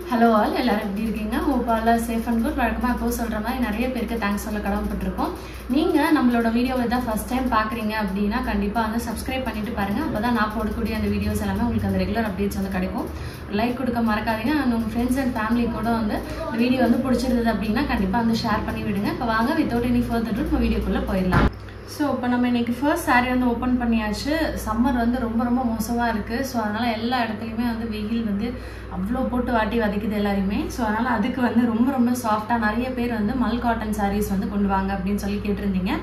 Hello all, எல்லாரும் எப்படி இருக்கீங்க? hope all are safe and good. வழக்கமா எப்போ சொல்ற மாதிரி நிறைய பேருக்கு தேங்க்ஸ் சொல்ல கடமைப்பட்டிருக்கோம். நீங்க நம்மளோட வீடியோவை தான் ஃபர்ஸ்ட் டைம் பார்க்குறீங்க அப்படின்னா கண்டிப்பா வந்து சப்ஸ்கிரைப் பண்ணிட்டு பாருங்க. அப்பதான் நான் போடக்கூடிய அந்த வீடியோஸ் எல்லாமே உங்களுக்கு அந்த ரெகுலர் அப்டேட்ஸ் வந்து கிடைக்கும். லைக் கொடுக்க மறக்காதீங்க. உங்க ஃப்ரெண்ட்ஸ் அண்ட் ஃபேமிலி கூட வந்து வீடியோ வந்து பிடிச்சிருந்தது அப்படின்னா கண்டிப்பா வந்து ஷேர் பண்ணி விடுங்க. இப்போ வாங்க வித்தவுட் எனி ஃபர்தர் ado நம்ம வீடியோக்குள்ள போயிடலாம். ஸோ இப்போ நம்ம இன்றைக்கி ஃபர்ஸ்ட் சாரீ வந்து ஓப்பன் பண்ணியாச்சு. சம்மர் வந்து ரொம்ப ரொம்ப மோசமாக இருக்குது. ஸோ அதனால் எல்லா இடத்துலையுமே வந்து வெயில் வந்து அவ்வளோ போட்டு வாட்டி வதைக்குது எல்லாரையுமே. ஸோ அதனால் அதுக்கு வந்து ரொம்ப ரொம்ப சாஃப்டாக நிறைய பேர் வந்து மல் காட்டன் சாரீஸ் வந்து கொண்டு வாங்க அப்படின்னு சொல்லி கேட்டிருந்தீங்க.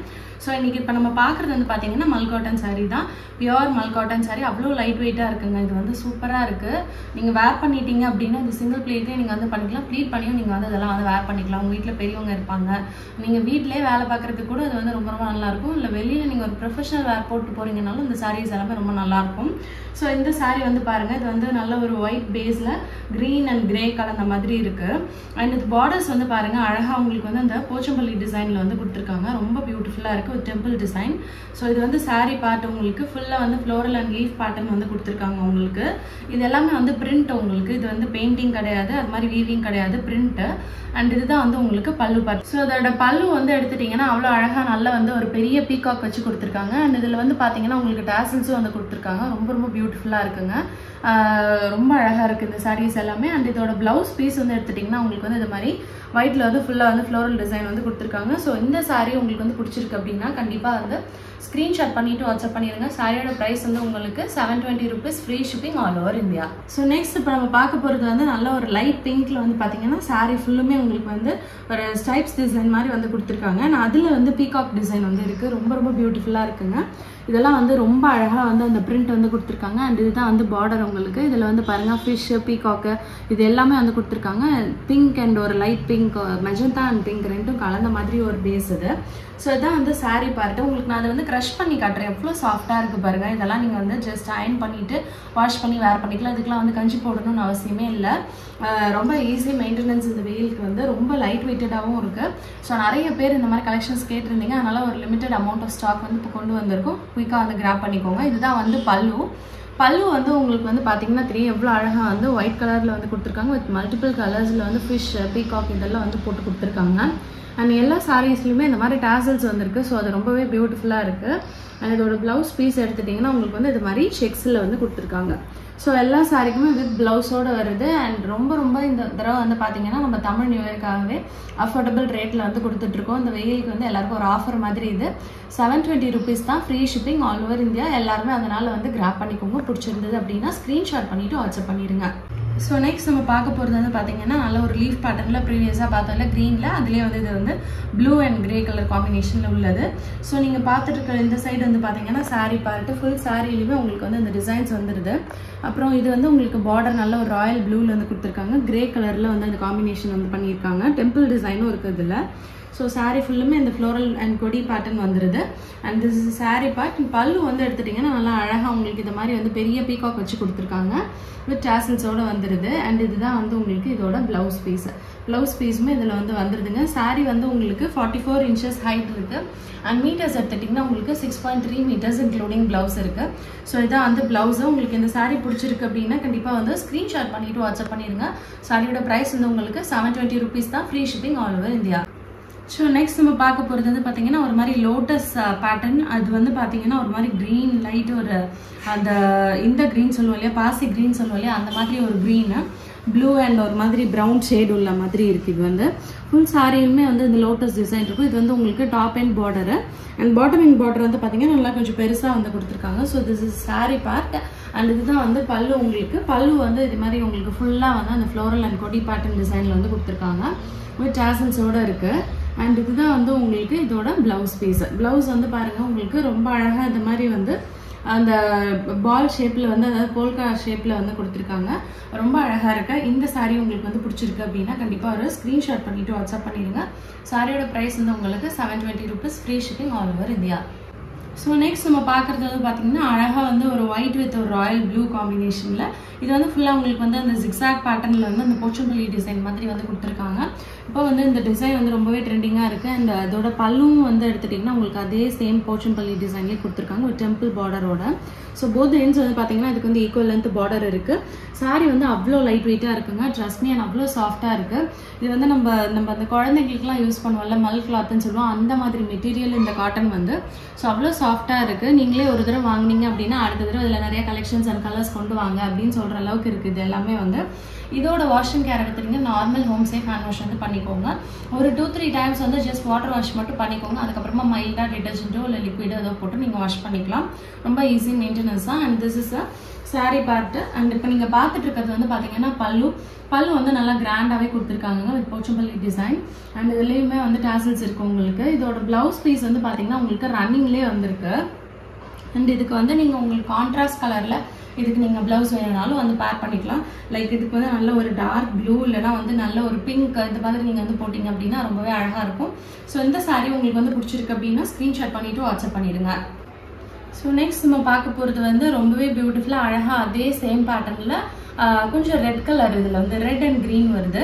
ஸோ இன்றைக்கி இப்போ நம்ம பார்க்குறது வந்து பார்த்தீங்கன்னா மல் காட்டன் சாரீ தான். பியோர் மல் காட்டன் சாரீ அவ்வளோ லைட் வெயிட்டாக இருக்குங்க. இது வந்து சூப்பராக இருக்குது. நீங்கள் வேர் பண்ணிட்டீங்க அப்படின்னா இந்த சிங்கிள் ப்ளீட்டே நீங்கள் வந்து பண்ணிக்கலாம். ப்ளீட் பண்ணியும் நீங்கள் வந்து இதெல்லாம் வந்து வேர் பண்ணிக்கலாம். உங்கள் வீட்டில் பெரியவங்க இருப்பாங்க, நீங்கள் வீட்டிலே வேலை பார்க்குறதுக்கு கூட இது வந்து ரொம்ப ரொம்ப நல்லாயிருக்கும். இல்லை வெளியில் நீங்கள் ஒரு ப்ரொஃபஷனல் வேர் போட்டு போகிறீங்கனாலும் இந்த சாரீஸ் எல்லாமே ரொம்ப நல்லாயிருக்கும். ஸோ இந்த சாரீ வந்து பாருங்கள், இது வந்து நல்ல ஒரு ஒயிட் பேஸில் க்ரீன் அண்ட் கிரே கலந்த மாதிரி இருக்குது. அண்ட் இது பார்டர்ஸ் வந்து பாருங்கள் அழகாக உங்களுக்கு வந்து அந்த போச்சம்பள்ளி டிசைனில் வந்து கொடுத்துருக்காங்க. ரொம்ப பியூட்டிஃபுல்லாக இருக்குது, ஒரு டெம்பிள் டிசைன். ஸோ இது வந்து சாரீ பார்ட் உங்களுக்கு ஃபுல்லாக வந்து ஃப்ளோரல் அண்ட் லீஃப் பேட்டர்ன் வந்து கொடுத்துருக்காங்க உங்களுக்கு. இது எல்லாமே வந்து பிரிண்ட் உங்களுக்கு. இது வந்து பெயிண்டிங் கிடையாது, அது மாதிரி வீவிங் கிடையாது, பிரிண்ட்டு. அண்ட் இதுதான் வந்து உங்களுக்கு பல்லு பார்ட். ஸோ அதோட பல்லு வந்து எடுத்துட்டிங்கன்னா அவ்வளோ அழகாக நல்லா வந்து ஒரு பெரிய பீகாக் வச்சு கொடுத்துருக்காங்க. அண்ட் இதில் வந்து பார்த்தீங்கன்னா உங்களுக்கு டாசல்ஸும் வந்து கொடுத்துருக்காங்க. ரொம்ப ரொம்ப பியூட்டிஃபுல்லாக இருக்குங்க. ரொம்ப அழகாக இருக்குது இந்த சாரீஸ் எல்லாமே. அண்ட் இதோட ப்ளவுஸ் பீஸ் வந்து எடுத்துட்டிங்கன்னா உங்களுக்கு வந்து இது மாதிரி ஒயிட்டில் வந்து ஃபுல்லாக வந்து ஃப்ளோரல் டிசைன் வந்து கொடுத்துருக்காங்க. ஸோ இந்த சாரீ உங்களுக்கு வந்து பிடிச்சிருக்கு அப்படின்னா கண்டிப்பாக வந்து ஸ்க்ரீன்ஷாட் பண்ணிவிட்டு வாட்ஸ்அப் பண்ணிடுங்க. சாரியோட ப்ரைஸ் வந்து உங்களுக்கு 720 rupees, free shipping all over India. So next இப்போ நம்ம பார்க்க போகிறது வந்து நல்ல ஒரு லைட் பிங்க்கில் வந்து பார்த்தீங்கன்னா சாரீ ஃபுல்லுமே உங்களுக்கு வந்து ஒரு ஸ்டைப்ஸ் டிசைன் மாதிரி வந்து கொடுத்துருக்காங்க. நான் அதில் வந்து பீகாக் டிசைன் வந்து இருக்குது. ரொம்ப ரொம்ப பியூட்டிஃபுல்லாக இருக்குங்க. இதெல்லாம் வந்து ரொம்ப அழகாக வந்து அந்த பிரிண்ட் வந்து கொடுத்துருக்காங்க. அண்ட் இதுதான் வந்து பார்டர் உங்களுக்கு. இதில் வந்து பாருங்கள் ஃபிஷ்ஷு, பீகாக்கு இது எல்லாமே வந்து கொடுத்துருக்காங்க. பிங்க் அண்ட் ஒரு light pink, magenta and pink ரெண்டும் கலந்த மாதிரி ஒரு பேஸ் இது. ஸோ இதான் வந்து சாரீ பார்ட்டு. உங்களுக்கு நான் அதை வந்து க்ரஷ் பண்ணி காட்டுறேன். எவ்வளோ சாஃப்டாக இருக்குது பாருங்கள். இதெல்லாம் நீங்கள் வந்து ஜஸ்ட் அயன் பண்ணிவிட்டு வாஷ் பண்ணி வேர் பண்ணிக்கலாம். இதுக்கெலாம் வந்து கஞ்சி போடணும்னு அவசியமே இல்லை. ரொம்ப ஈஸி மெயின்டெனன்ஸ். இந்த வெயிலுக்கு வந்து ரொம்ப லைட் வெயிட்டடாகவும் இருக்குது. ஸோ நிறைய பேர் இந்த மாதிரி கலெக்ஷன்ஸ் கேட்டிருந்தீங்க. அதனால் ஒரு லிமிட்டட் அமௌண்ட் ஆஃப் ஸ்டாக் வந்து இப்போ கொண்டு வந்திருக்கும். குயிக்காக வந்து கிராப் பண்ணிக்கோங்க. இதுதான் வந்து பல்லு வந்து உங்களுக்கு வந்து பார்த்தீங்கன்னா தெரியும் எவ்வளோ அழகாக வந்து ஒயிட் கலரில் வந்து கொடுத்துருக்காங்க. வித் மல்டிபிள் கலர்ஸில் வந்து ஃபிஷ், பீகாக் இதெல்லாம் வந்து போட்டு கொடுத்துருக்காங்க. அண்ட் எல்லா சாரீஸ்லையுமே இந்த மாதிரி டாசல்ஸ் வந்துருக்கு. ஸோ அது ரொம்பவே பியூட்டிஃபுல்லாக இருக்குது. அண்ட் இதோட ப்ளவுஸ் பீஸ் எடுத்துட்டிங்கன்னா உங்களுக்கு வந்து இது மாதிரி செக்ஸில் வந்து கொடுத்துருக்காங்க. ஸோ எல்லா சாரிக்குமே வித் ப்ளவுஸோடு வருது. அண்ட் ரொம்ப ரொம்ப இந்த தடவை வந்து பார்த்தீங்கன்னா நம்ம தமிழ் நியூ இயர்க்காகவே அஃபோர்டபுள் ரேட்டில் வந்து கொடுத்துட்ருக்கோம். இந்த வெயிலுக்கு வந்து எல்லாருக்கும் ஒரு ஆஃபர் மாதிரி இது 720 rupees தான், free shipping all over India. எல்லாருமே அதனால் வந்து கிராப் பண்ணிக்கோங்க. பிடிச்சிருந்தது அப்படின்னா ஸ்க்ரீன்ஷாட் பண்ணிவிட்டு வாட்ஸ்அப் பண்ணிடுங்க. ஸோ நெக்ஸ்ட் நம்ம பார்க்க போகிறது வந்து பார்த்தீங்கன்னா நல்ல ஒரு லீஃப் பேட்டர்னில் ப்ரீவியஸாக பார்த்தோம்ல க்ரீனில், அதுலேயே வந்து இது வந்து ப்ளூ அண்ட் கிரே கலர் காம்பினேஷனில் உள்ளது. ஸோ நீங்கள் பார்த்துட்டு இருக்கிற இந்த சைடு வந்து பார்த்தீங்கன்னா சாரீ பார்ட்டு ஃபுல் சாரிலையுமே உங்களுக்கு வந்து இந்த டிசைன்ஸ் வந்துடுது. அப்புறம் இது வந்து உங்களுக்கு பார்டர் நல்ல ஒரு ராயல் ப்ளூவில் வந்து கொடுத்துருக்காங்க. கிரே கலரில் வந்து அந்த காம்பினேஷன் வந்து பண்ணியிருக்காங்க. டெம்பிள் டிசைனும் இருக்குது இதில். ஸோ சாரீ ஃபுல்லுமே இந்த ஃப்ளோரல் அண்ட் கொடி பேட்டர்ன் வந்துடுது. And this is sari part. பல்லு வந்து எடுத்துட்டிங்கன்னா நல்லா அழகாக உங்களுக்கு இந்த மாதிரி வந்து பெரிய பீகாக் வச்சு கொடுத்துருக்காங்க. வித் டாசல்ஸோடு வந்துடுது. அண்ட் இதுதான் வந்து உங்களுக்கு இதோட ப்ளவுஸ் பீஸ். ப்ளவுஸ் பீஸுமே இதில் வந்து வந்துடுதுங்க. சாரீ வந்து உங்களுக்கு 44 inches ஹைட் இருக்குது. அண்ட் மீட்டர்ஸ் எடுத்துட்டிங்கன்னா உங்களுக்கு 6.3 meters இன்க்ளூடிங் ப்ளவுஸ் இருக்குது. ஸோ இதான் வந்து ப்ளவுஸு. உங்களுக்கு இந்த சாரீ பிடிச்சிருக்கு அப்படின்னா கண்டிப்பாக வந்து ஸ்க்ரீன்ஷாட் பண்ணிவிட்டு வாட்ஸ்அப் பண்ணிடுங்க. சாரியோட ப்ரைஸ் வந்து உங்களுக்கு 720 rupees தான், free shipping all over India. So next நம்ம பார்க்க போகிறது வந்து பார்த்தீங்கன்னா ஒரு மாதிரி லோட்டஸ் பேட்டர்ன். அது வந்து பார்த்தீங்கன்னா ஒரு மாதிரி க்ரீன் லைட், ஒரு அந்த இந்த க்ரீன் சொல்லுவோம் இல்லையா, பாசி க்ரீன் சொல்லுவோம் இல்லையா, அந்த மாதிரி ஒரு க்ரீனு ப்ளூ அண்ட் ஒரு மாதிரி ப்ரௌன் ஷேட் உள்ள மாதிரி இருக்குது. இது வந்து ஃபுல் சாரியுமே வந்து இந்த லோட்டஸ் டிசைன் இருக்கும். இது வந்து உங்களுக்கு top and border. And bottom and border வந்து பார்த்தீங்கன்னா நல்லா கொஞ்சம் பெருசாக வந்து கொடுத்துருக்காங்க. So this is sari part. And இதுதான் வந்து பல்லு உங்களுக்கு. பல்லு வந்து இது மாதிரி உங்களுக்கு ஃபுல்லாக வந்து அந்த ஃப்ளோரல் அண்ட் கொடி பேட்டர்ன் டிசைனில் வந்து கொடுத்துருக்காங்க. வித் டாசல்ஸோடு இருக்குது. அண்ட் இதுதான் வந்து உங்களுக்கு இதோட ப்ளவுஸ் பீஸ். ப்ளவுஸ் வந்து பாருங்கள் உங்களுக்கு ரொம்ப அழகாக இந்த மாதிரி வந்து அந்த பால் ஷேப்பில் வந்து அதாவது போல்கா ஷேப்பில் வந்து கொடுத்துருக்காங்க. ரொம்ப அழகாக இருக்கு. இந்த சாரீ உங்களுக்கு வந்து பிடிச்சிருக்கு அப்படின்னா கண்டிப்பாக ஒரு ஸ்க்ரீன்ஷாட் பண்ணிவிட்டு வாட்ஸ்அப் பண்ணிடுங்க. சாரியோட ப்ரைஸ் வந்து உங்களுக்கு 720 rupees, free shipping all over India. So next நம்ம பார்க்குறது வந்து பார்த்தீங்கன்னா அழகாக வந்து ஒரு ஒயிட் வித் ஒரு ராயல் ப்ளூ காம்பினேஷனில் இது வந்து ஃபுல்லாக உங்களுக்கு வந்து அந்த ஜிக்ஸாக் பேட்டர்னில் வந்து அந்த போச்சம்பள்ளி டிசைன் மாதிரி வந்து கொடுத்துருக்காங்க. இப்போ வந்து இந்த டிசைன் வந்து ரொம்பவே ட்ரெண்டிங்காக இருக்குது. அண்ட் அதோட பல்லும் வந்து எடுத்துட்டிங்கன்னா உங்களுக்கு அதே சேம் போச்சம்பள்ளி டிசைன்லேயே கொடுத்துருக்காங்க ஒரு டெம்பிள் பார்டரோட. ஸோ போத் எண்ட்ஸ் வந்து பார்த்தீங்கன்னா இதுக்கு வந்து ஈக்குவல் லென்த் பார்டர் இருக்குது. சாரி வந்து அவ்வளோ லைட் வெயிட்டாக இருக்குங்க. ட்ரஸ்ட் மீ அண்ட் அவ்வளோ சாஃப்டாக இருக்குது. இது வந்து நம்ம அந்த குழந்தைங்களுக்குலாம் யூஸ் பண்ணுவோம்ல மல் கிளாத்ன்னு சொல்லுவோம், அந்த மாதிரி மெட்டீரியல் இந்த காட்டன் வந்து. ஸோ அவ்வளோ சாஃப்டாக இருக்குது. நீங்களே ஒரு தடவை வாங்கினீங்க அப்படின்னா அடுத்த தடவை இதில் நிறைய கலெக்ஷன்ஸ் அண்ட் கலர்ஸ் கொண்டு வாங்க அப்படின்னு சொல்கிற அளவுக்கு இருக்குது இது எல்லாமே வந்து. இதோட வாஷிங் கேர் எடுத்துட்டீங்க normal home safe hand wash வந்து பண்ணிக்கோங்க. ஒரு 2-3 டைம்ஸ் வந்து ஜஸ்ட் வாட்டர் வாஷ் மட்டும் பண்ணிக்கோங்க. அதுக்கப்புறமா மைல்டாக டிட்டர்ஜென்ட்டோ இல்லை லிக்விடோ ஏதோ போட்டு நீங்கள் வாஷ் பண்ணிக்கலாம். ரொம்ப ஈஸி மெயின்டெனன்ஸ் தான். And this is a sorry part. And இப்போ நீங்கள் பார்த்துட்டு இருக்கிறது வந்து பார்த்தீங்கன்னா பல்லு வந்து நல்லா கிராண்டாகவே கொடுத்துருக்காங்க வித் போச்சம்பள்ளி டிசைன். அண்ட் இதுலேயுமே வந்து டாசல்ஸ் இருக்குது உங்களுக்கு. இதோட பிளவுஸ் பீஸ் வந்து பார்த்தீங்கன்னா உங்களுக்கு ரன்னிங்லேயே வந்திருக்கு. அண்ட் இதுக்கு வந்து நீங்கள் உங்களுக்கு கான்ட்ராஸ்ட் கலரில் இதுக்கு நீங்கள் ப்ளவுஸ் வேணுனாலும் வந்து பேர் பண்ணிக்கலாம். லைக் இதுக்கு வந்து நல்ல ஒரு டார்க் ப்ளூ இல்லைனா வந்து நல்ல ஒரு பிங்க் இந்த மாதிரி நீங்கள் வந்து போட்டிங்க அப்படின்னா ரொம்பவே அழகாக இருக்கும். ஸோ இந்த சாரீ உங்களுக்கு வந்து பிடிச்சிருக்கு அப்படின்னா ஸ்க்ரீன்ஷாட் பண்ணிவிட்டு வாட்ஸ்அப் பண்ணிடுங்க. ஸோ நெக்ஸ்ட் நம்ம பார்க்க போகிறது வந்து ரொம்பவே பியூட்டிஃபுல்லாக அழகாக அதே சேம் பேட்டர்னில் கொஞ்சம் ரெட் கலர், இதில் வந்து ரெட் அண்ட் க்ரீன் வருது.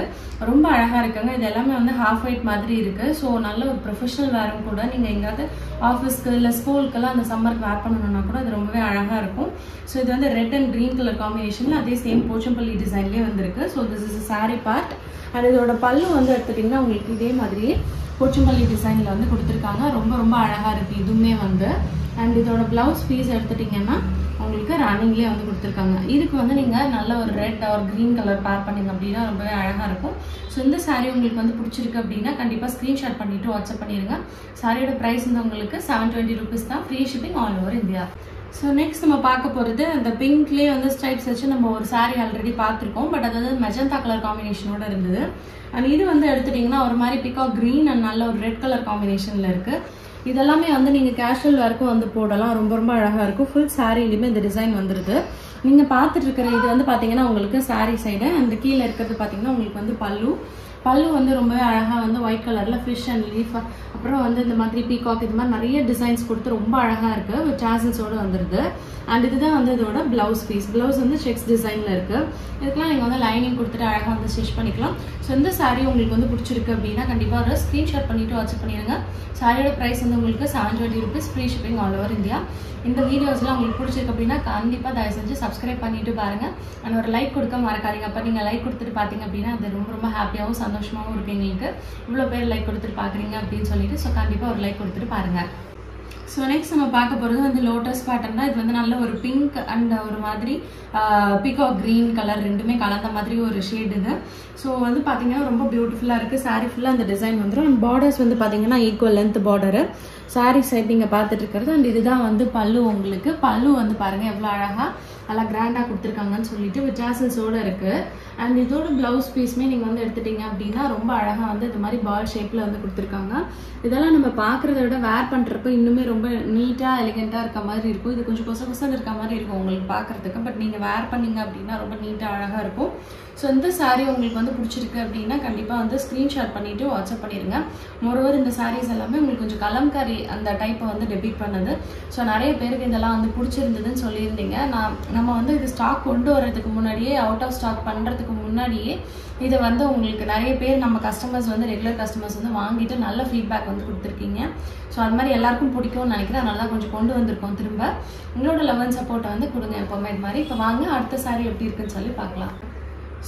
ரொம்ப அழகாக இருக்குங்க. இது எல்லாமே வந்து ஹாஃப் ஒயிட் மாதிரி இருக்குது. ஸோ நல்ல ஒரு ப்ரொஃபஷனல் வேரும் கூட. நீங்கள் எங்கேயாவது ஆஃபீஸ்க்கு இல்லை ஸ்கூலுக்கெல்லாம் அந்த சம்மருக்கு வேர் பண்ணணும்னா கூட அது ரொம்பவே அழகாக இருக்கும். ஸோ இது வந்து ரெட் அண்ட் க்ரீன் கலர் காம்பினேஷனில் அதே சேம் போச்சம்பள்ளி டிசைன்லேயே வந்துருக்கு. So this is sorry part. And இதோட பல்லு வந்து எடுத்துட்டிங்கன்னா உங்களுக்கு இதே மாதிரியே போச்சம்பள்ளி டிசைனில் வந்து கொடுத்துருக்காங்க. ரொம்ப ரொம்ப அழகாக இருக்குது இதுவுமே வந்து. அண்ட் இதோட ப்ளவுஸ் பீஸ் எடுத்துட்டிங்கன்னா உங்களுக்கு ரன்னிங்லேயே வந்து கொடுத்துருக்காங்க. இதுக்கு வந்து நீங்கள் நல்ல ஒரு ரெட் ஆர் க்ரீன் கலர் பேர் பண்ணிங்க அப்படின்னா ரொம்பவே அழகாக இருக்கும். ஸோ இந்த சாரீ உங்களுக்கு வந்து பிடிச்சிருக்கு அப்படின்னா கண்டிப்பாக ஸ்க்ரீன்ஷாட் பண்ணிவிட்டு வாட்ஸ்அப் பண்ணிடுங்க. சாரியோட ப்ரைஸ் வந்து உங்களுக்கு 720 rupees தான். Free shipping all over India. So next நம்ம பார்க்க போகிறது அந்த பிங்க்லேயே வந்து ஸ்ட்ரைப்ஸ் வச்சு நம்ம ஒரு சாரீ ஆல்ரெடி பார்த்துருக்கோம். பட் அது வந்து மெஜந்தா கலர் காம்பினேஷனோட இருந்தது. அண்ட் இது வந்து எடுத்துட்டிங்கன்னா ஒரு மாதிரி பிகாக் க்ரீன் அண்ட் நல்ல ஒரு ரெட் கலர் காம்பினேஷனில் இருக்குது. இதெல்லாமே வந்து நீங்கள் கேஷுவல் வேர்க்கும் வந்து போடலாம். ரொம்ப ரொம்ப அழகாக இருக்கும். ஃபுல் சாரீலையுமே இந்த டிசைன் வந்துடுது. நீங்கள் பார்த்துட்டு இருக்கிற இது வந்து பார்த்தீங்கன்னா உங்களுக்கு சாரீ சைடு. அந்த கீழே இருக்கிறது பார்த்தீங்கன்னா உங்களுக்கு வந்து பல்லு வந்து ரொம்பவே அழகாக வந்து ஒயிட் கலரில் ஃபிஷ் அண்ட் லீஃப் அப்புறம் வந்து இந்த மாதிரி பீகாக் இது மாதிரி நிறைய டிசைன்ஸ் கொடுத்து ரொம்ப அழகாக இருக்குது. வித் டாசல்ஸோடு வந்துடுது. அண்ட் இதுதான் வந்து இதோட ப்ளவுஸ் பீஸ். ப்ளவுஸ் வந்து செக்ஸ் டிசைனில் இருக்குது. இதுக்கெல்லாம் நீங்கள் வந்து லைனிங் கொடுத்துட்டு அழகாக வந்து ஸ்டிச் பண்ணிக்கலாம். ஸோ இந்த சாரீ உங்களுக்கு வந்து பிடிச்சிருக்கு அப்படின்னா கண்டிப்பாக ஒரு ஸ்க்ரீன்ஷாட் பண்ணிவிட்டு வாட்ஸ்அப் பண்ணிடுங்க. சாரியோட ப்ரைஸ் வந்து உங்களுக்கு 720 rupees. Free shipping all over India. இந்த வீடியோஸ்லாம் உங்களுக்கு பிடிச்சிருக்கு அப்படின்னா கண்டிப்பாக தயவு செஞ்சு சப்ஸ்கிரைப் பண்ணிட்டு பாருங்கள். அண்ட் ஒரு லைக் கொடுக்க மறக்காதீங்க. அப்போ நீங்கள் லைக் கொடுத்துட்டு பார்த்தீங்க அப்படின்னா அது ரொம்ப ரொம்ப ஹாப்பியாகவும் சந்தோஷமாகவும் இருக்குது எங்களுக்கு. இவ்வளோ பேர் லைக் கொடுத்துட்டு பார்க்குறீங்க அப்படின்னு சொல்லிட்டு. ஸோ கண்டிப்பாக ஒரு லைக் கொடுத்துட்டு பாருங்கள். ஸோ நெக்ஸ்ட் நம்ம பார்க்க போகிறது வந்து லோட்டஸ் பேட்டர்ன் தான். இது வந்து நல்ல ஒரு பிங்க் அண்ட் ஒரு மாதிரி பீகாக் க்ரீன் கலர் ரெண்டுமே கலந்த மாதிரி ஒரு ஷேட் இது. ஸோ வந்து பார்த்தீங்கன்னா ரொம்ப பியூட்டிஃபுல்லாக இருக்குது. சாரீ ஃபுல்லாக அந்த டிசைன் வந்துடும். அண்ட் பார்டர்ஸ் வந்து பார்த்தீங்கன்னா equal length border. Sari side நீங்கள் பார்த்துட்டு இருக்கிறது. அண்ட் இதுதான் வந்து பல்லு. உங்களுக்கு பல்லு வந்து பாருங்கள் எவ்வளோ அழகாக நல்லா கிராண்டாக கொடுத்துருக்காங்கன்னு சொல்லிட்டு வித் டாசல்ஸோடு இருக்குது. அண்ட் இதோட ப்ளவுஸ் பீஸுமே நீங்கள் வந்து எடுத்துட்டீங்க அப்படின்னா ரொம்ப அழகாக வந்து இது மாதிரி பால் ஷேப்பில் வந்து கொடுத்துருக்காங்க. இதெல்லாம் நம்ம பார்க்குறத விட வேர் பண்ணுறப்ப இன்னுமே ரொம்ப நீட்டாக எலிகெண்ட்டாக இருக்க மாதிரி இருக்கும். இது கொஞ்சம் கொசம் இருக்க மாதிரி இருக்கும் உங்களுக்கு பார்க்குறதுக்கு. பட் நீங்கள் வேர் பண்ணிங்க அப்படின்னா ரொம்ப நீட்டாக அழகாக இருக்கும். ஸோ இந்த சாரீ உங்களுக்கு வந்து பிடிச்சிருக்கு அப்படின்னா கண்டிப்பாக வந்து ஸ்க்ரீன்ஷாட் பண்ணிவிட்டு வாட்ஸ்அப் பண்ணிடுங்க. மோரோவர் இந்த சாரீஸ் எல்லாமே உங்களுக்கு கொஞ்சம் கலம்காரி அந்த டைப்பை வந்து டெபிட் பண்ணுது. ஸோ நிறைய பேருக்கு இதெல்லாம் வந்து பிடிச்சிருந்ததுன்னு சொல்லியிருந்தீங்க. நம்ம வந்து இது ஸ்டாக் கொண்டு வரதுக்கு முன்னாடியே அவுட் ஆஃப் ஸ்டாக் பண்ணுறதுக்கு முன்னாடியே இதை வந்து உங்களுக்கு நிறைய பேர் நம்ம கஸ்டமர்ஸ் வந்து ரெகுலர் கஸ்டமர்ஸ் வந்து வாங்கிட்டு நல்ல ஃபீட்பேக் வந்து கொடுத்துருக்கீங்க. ஸோ அது மாதிரி எல்லாருக்கும் பிடிக்கும்னு நினைக்கிறேன். அதனால தான் கொஞ்சம் கொண்டு வந்திருக்கோம் திரும்ப. உங்களோட லவ் அண்ட் சப்போர்ட்டை வந்து கொடுங்க எப்போவுமே இது மாதிரி. இப்போ வாங்க அடுத்த சாரீ எப்படி இருக்குன்னு சொல்லி பார்க்கலாம்.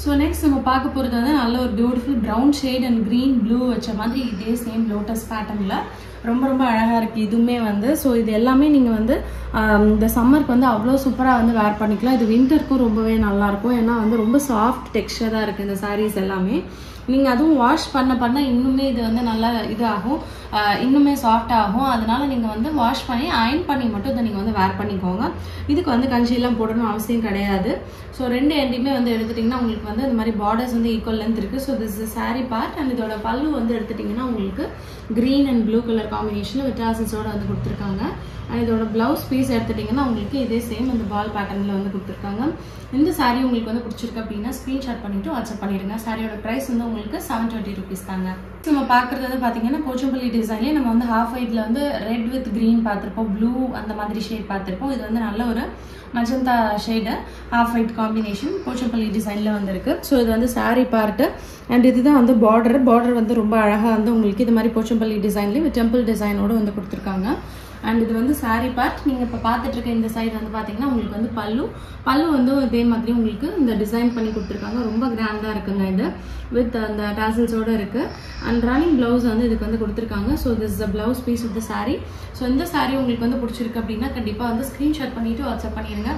ஸோ நெக்ஸ்ட் நம்ம பார்க்க போகிறது வந்து நல்ல ஒரு beautiful brown shade and green blue வச்ச மாதிரி இதே சேம் லோட்டஸ் பேட்டர்னில் ரொம்ப ரொம்ப அழகாக இருக்குது இதுவுமே வந்து. ஸோ இது எல்லாமே நீங்கள் வந்து இந்த சம்மருக்கு வந்து அவ்வளோ சூப்பராக வந்து வேர் பண்ணிக்கலாம். இது வின்டருக்கும் ரொம்பவே நல்லாயிருக்கும். ஏன்னா வந்து ரொம்ப சாஃப்ட் டெக்ஸ்சராக இருக்குது இந்த சாரீஸ் எல்லாமே. நீங்கள் அதுவும் வாஷ் பண்ண இன்னுமே இது வந்து நல்லா இதாகும், இன்னுமே சாஃப்ட் ஆகும். அதனால நீங்கள் வந்து வாஷ் பண்ணி அயன் பண்ணி மட்டும் இதை நீங்கள் வந்து வேர் பண்ணிக்கோங்க. இதுக்கு வந்து கஞ்சியெல்லாம் போடணும் அவசியம் கிடையாது. ஸோ ரெண்டு எண்டையுமே வந்து எடுத்துட்டிங்கன்னா உங்களுக்கு வந்து இந்த மாதிரி பார்டர்ஸ் வந்து ஈக்குவல் லென்த் இருக்குது. So this is sari part. And இதோட பல்லு வந்து எடுத்துட்டிங்கன்னா உங்களுக்கு க்ரீன் அண்ட் ப்ளூ கலர் காம்பினேஷனில் வித் டாசல்ஸோடு வந்து கொடுத்துருக்காங்க. அண்ட் இதோட ப்ளவுஸ் பீஸ் எடுத்துட்டிங்கன்னா உங்களுக்கு இதே சேம் இந்த பால் பேட்டர்னில் வந்து கொடுத்துருக்காங்க. இந்த சாரீ உங்களுக்கு வந்து பிடிச்சிருக்கு அப்படின்னா ஸ்க்ரீன்ஷாட் பண்ணிவிட்டு வாட்ஸ்அப் பண்ணிடுங்க. சாரியோட ப்ரைஸ் வந்து உங்களுக்கு 720 rupees தாங்க. நம்ம பார்க்குறது வந்து பார்த்தீங்கன்னா போச்சம்பள்ளி டிசைன்லேயே நம்ம வந்து ஹாஃப் ஒயிட்டில் வந்து ரெட் வித் க்ரீன் பார்த்துருப்போம், ப்ளூ அந்த மாதிரி ஷேட் பார்த்துருப்போம். இது வந்து நல்ல ஒரு magenta shade half white combination Pochampalli டிசைனில் வந்துருக்கு. ஸோ இது வந்து சாரீ பார்ட்டு அண்ட் இதுதான் வந்து பார்டர் வந்து ரொம்ப அழகாக வந்து உங்களுக்கு இது மாதிரி போச்சம்பள்ளி டிசைன்லேயே வித் டெம்பிள் டிசைனோடு வந்து கொடுத்துருக்காங்க. அண்ட் இது வந்து சாரீ பார்ட். நீங்கள் இப்போ பார்த்துட்டு இருக்க இந்த சைடு வந்து பார்த்தீங்கன்னா உங்களுக்கு வந்து பல்லு வந்து இதே மாதிரி உங்களுக்கு இந்த டிசைன் பண்ணி கொடுத்துருக்காங்க. ரொம்ப கிராண்டாக இருக்குங்க இது வித் அந்த டாசல்ஸோடு இருக்குது. அண்ட் ரன்னிங் ப்ளவுஸ் வந்து இதுக்கு வந்து கொடுத்துருக்காங்க. So this is the blouse piece of the sari. So இந்த சாரீ உங்களுக்கு வந்து பிடிச்சிருக்கு அப்படின்னா கண்டிப்பாக வந்து ஸ்க்ரீன்ஷாட் பண்ணிவிட்டு வாட்ஸ்அப் பண்ணிடுங்க.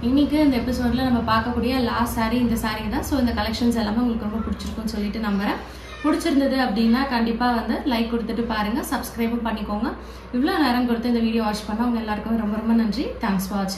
இன்றைக்கி இந்த எபிசோடில் நம்ம பார்க்கக்கூடிய லாஸ்ட் சாரீ இந்த சாரீ தான். ஸோ இந்த கலெக்ஷன்ஸ் எல்லாமே உங்களுக்கு ரொம்ப பிடிச்சிருக்குன்னு சொல்லிட்டு நம்புறேன். பிடிச்சிருந்தது அப்படின்னா கண்டிப்பாக வந்து லைக் கொடுத்துட்டு பாருங்கள், சப்ஸ்கிரைபும் பண்ணிக்கோங்க. இவ்வளோ நேரம் கொடுத்து இந்த வீடியோ வாட்ச் பண்ணால் உங்கள் எல்லாருக்கும் ரொம்ப ரொம்ப நன்றி. தேங்க்ஸ் ஃபார் வாட்சிங்.